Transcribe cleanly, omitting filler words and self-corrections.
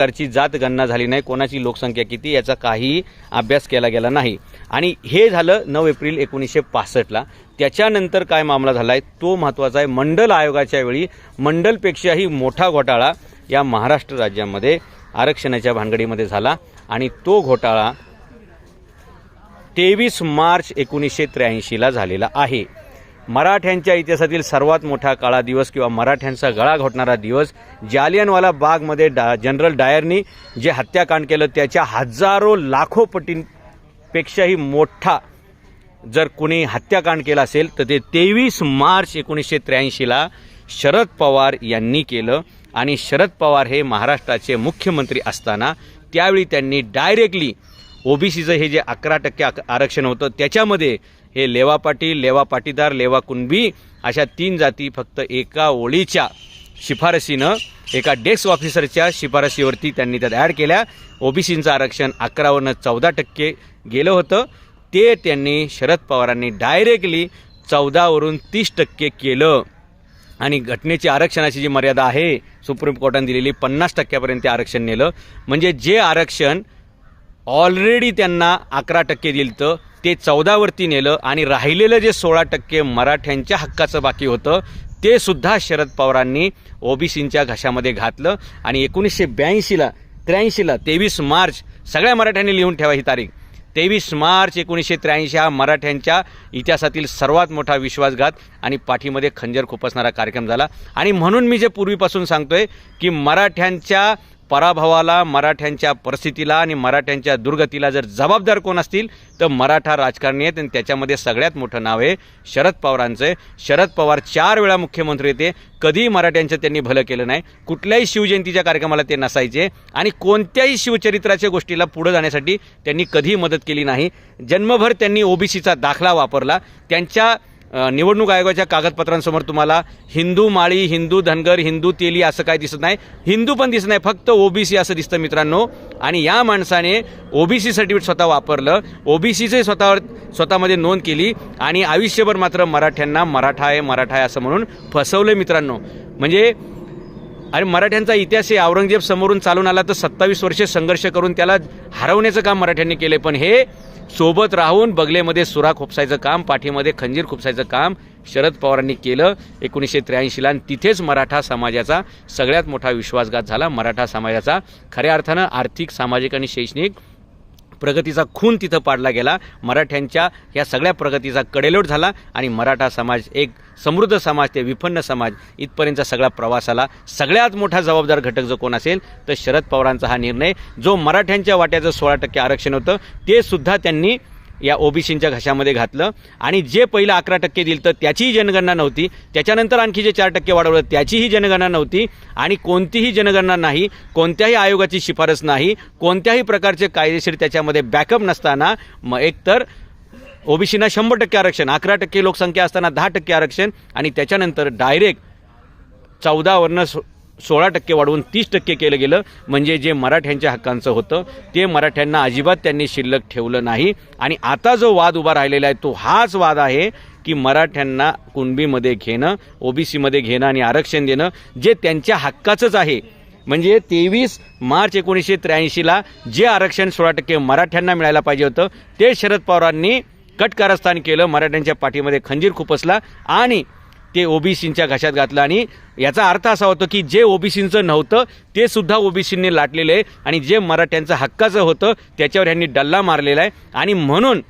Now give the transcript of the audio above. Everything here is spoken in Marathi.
प्रकारची जात गणना झाली नाही, कोणाची लोकसंख्या किती याचा काही अभ्यास केला गेला नाही। आणि हे झालं 9 एप्रिल 1965ला। त्याच्यानंतर काय मामला झाला आहे तो महत्त्वाचा आहे। मंडल आयोगाच्या वेळी मंडलपेक्षाही मोठा घोटाळा या महाराष्ट्र राज्यामध्ये आरक्षणाच्या भानगडीमध्ये झाला आणि तो घोटाळा 23 मार्च 1983ला झालेला आहे। मराठ्यांच्या इतिहासातील सर्वात मोठा काळा दिवस किंवा मराठ्यांचा गळा घोटणारा दिवस, जालियनवाला बागमध्ये जनरल डायरनी जे हत्याकांड केलं त्याच्या हजारो लाखो पटींपेक्षाही मोठा जर कोणी हत्याकांड केला असेल तर ते 23 मार्च 1983ला शरद पवार यांनी केलं। आणि शरद पवार हे महाराष्ट्राचे मुख्यमंत्री असताना त्यावेळी त्यांनी डायरेक्टली ओबीसीचं हे जे 11% आरक्षण होतं त्याच्यामध्ये हे लेवा पाटील, लेवा पाटीदार, लेवा कुणबी अशा 3 जाती फक्त एका ओळीच्या शिफारसीनं, एका डेस्क ऑफिसरच्या शिफारसीवरती त्यांनी त्यात ॲड केल्या। ओबीसींचं आरक्षण 11वरनं 14% गेलं होतं, ते त्यांनी शरद पवारांनी डायरेक्टली 14वरून 30% केलं। आणि घटनेची आरक्षणाची जी मर्यादा आहे सुप्रीम कोर्टाने दिलेली 50%पर्यंत आरक्षण नेलं। म्हणजे जे आरक्षण ऑलरेडी त्यांना 11% दिलं ते 14वरती नेलं आणि राहिलेलं जे 16% मराठ्यांच्या हक्काचं बाकी होतं ते सुद्धा शरद पवारांनी ओबीसींच्या घशामध्ये घातलं। आणि 1982ला 83ला 23 मार्च, सगळ्या मराठ्यांनी लिहून ठेवा ही तारीख, 23 मार्च 1983 हा मराठ्यांच्या इतिहासातील सर्वात मोठा विश्वासघात आणि पाठीमध्ये खंजर खुपसणारा कार्यक्रम झाला। आणि म्हणून मी जे पूर्वीपासून सांगतोय की मराठ्यांच्या पराभवाला, मराठ्यांच्या परिस्थितीला आणि मराठ्यांच्या दुर्गतीला जर जबाबदार कोण असतील तर मराठा राजकारणी आहेत। आणि त्याच्यामध्ये सगळ्यात मोठं नाव आहे शरद पवारांचं। शरद पवार 4 वेळा मुख्यमंत्री होते, कधीही मराठ्यांचं त्यांनी भलं केलं नाही। कुठल्याही शिवजयंतीच्या कार्यक्रमाला ते नसायचे आणि कोणत्याही शिवचरित्राच्या गोष्टीला पुढे जाण्यासाठी त्यांनी कधीही मदत केली नाही। जन्मभर त्यांनी ओबीसीचा दाखला वापरला। त्यांच्या निवडणूक आयोगाच्या कागदपत्रांसमोर तुम्हाला हिंदू माळी, हिंदू धनगर, हिंदू तेली असं काय दिसत नाही, हिंदू पण दिसत नाही, फक्त ओबीसी असं दिसतं मित्रांनो। आणि या माणसाने ओबीसी सर्टिफिकेट स्वतः वापरलं, ओबीसीचे स्वतःमध्ये नोंद केली आणि आयुष्यभर मात्र मराठ्यांना मराठा आहे असं म्हणून फसवलं मित्रांनो। म्हणजे आणि मराठ्यांचा इतिहास आहे, औरंगजेब समोरून चालून आला तर 27 वर्षे संघर्ष करून त्याला हरवण्याचं काम मराठ्यांनी केले, पण हे सोबत राहून बगलेमध्ये सुरा खुपसायचं काम, पाठीमध्ये खंजीर खुपसायचं काम शरद पवारांनी केलं 1983ला। आणि तिथेच मराठा समाजाचा सगळ्यात मोठा विश्वासघात झाला। मराठा समाजाचा खऱ्या अर्थानं आर्थिक, सामाजिक आणि शैक्षणिक प्रगतीचा खून तिथं पाडला गेला। मराठ्यांच्या या सगळ्या प्रगतीचा कडेलोट झाला आणि मराठा समाज एक समृद्ध समाज ते विपन्न समाज इथपर्यंतचा सगळा प्रवासाला सगळ्यात मोठा जबाबदार घटक जो कोण असेल तर शरद पवारांचा हा निर्णय। जो मराठ्यांच्या वाट्याचं 16% आरक्षण होतं ते सुद्धा त्यांनी या ओबीसींच्या घशामध्ये घातलं। आणि जे पहिलं 11% दिलं तर त्याचीही जनगणना नव्हती, त्याच्यानंतर आणखी जे 4% वाढवलं त्याचीही जनगणना नव्हती आणि कोणतीही जनगणना नाही, कोणत्याही आयोगाची शिफारस नाही, कोणत्याही प्रकारचे कायदेशीर त्याच्यामध्ये बॅकअप नसताना मग एकतर ओबीसींना 100% आरक्षण, 11% लोकसंख्या असताना 10% आरक्षण आणि त्याच्यानंतर डायरेक्ट 14वरनं 16% वाढवून 30% केलं गेलं। म्हणजे जे मराठ्यांच्या हक्कांचं होतं ते मराठ्यांना अजिबात त्यांनी शिल्लक ठेवलं नाही। आणि आता जो वाद उभा राहिलेला आहे तो हाच वाद आहे की मराठ्यांना कुणबीमध्ये घेणं, ओबीसीमध्ये घेणं आणि आरक्षण देणं जे त्यांच्या हक्काचंच आहे। म्हणजे 23 मार्च 1983ला जे आरक्षण 16% मराठ्यांना मिळायला पाहिजे होतं ते शरद पवारांनी कटकारस्थान केलं, मराठ्यांच्या पाठीमध्ये खंजीर खुपसला आणि ते ओबीसींच्या घशात घातलं। आणि याचा अर्थ असा होतो की जे ओबीसींचं नव्हतं ते सुद्धा ओबीसींनी लाटलेलं आहे आणि जे मराठ्यांचं हक्काचं होतं त्याच्यावर ह्यांनी डल्ला मारलेला आहे। आणि म्हणून